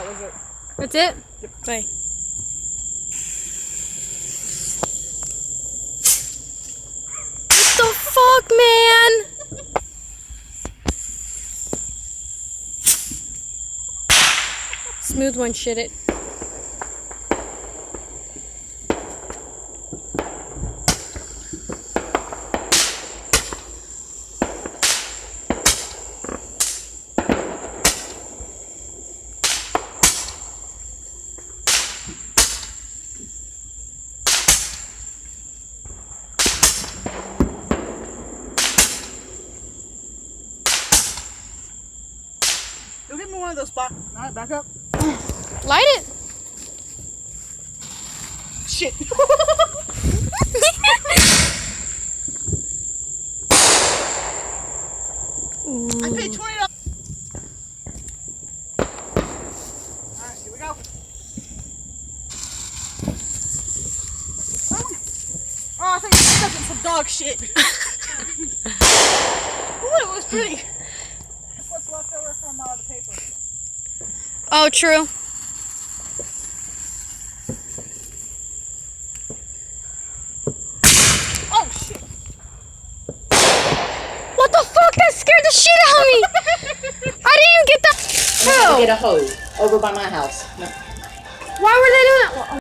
That was it. That's it? Yep. Bye. What the fuck, man? Smooth one shit it. Go get me one of those spots. Alright, back up. Light it. Shit. I paid $20. Alright, here we go. Oh, I think I'm stuck in some dog shit. Ooh, it was pretty. That's what's left over from the paper. Oh, true. Oh, shit. What the fuck? That scared the shit out of me. I didn't even get the. Get a hose over by my house. No. Why were they doing that?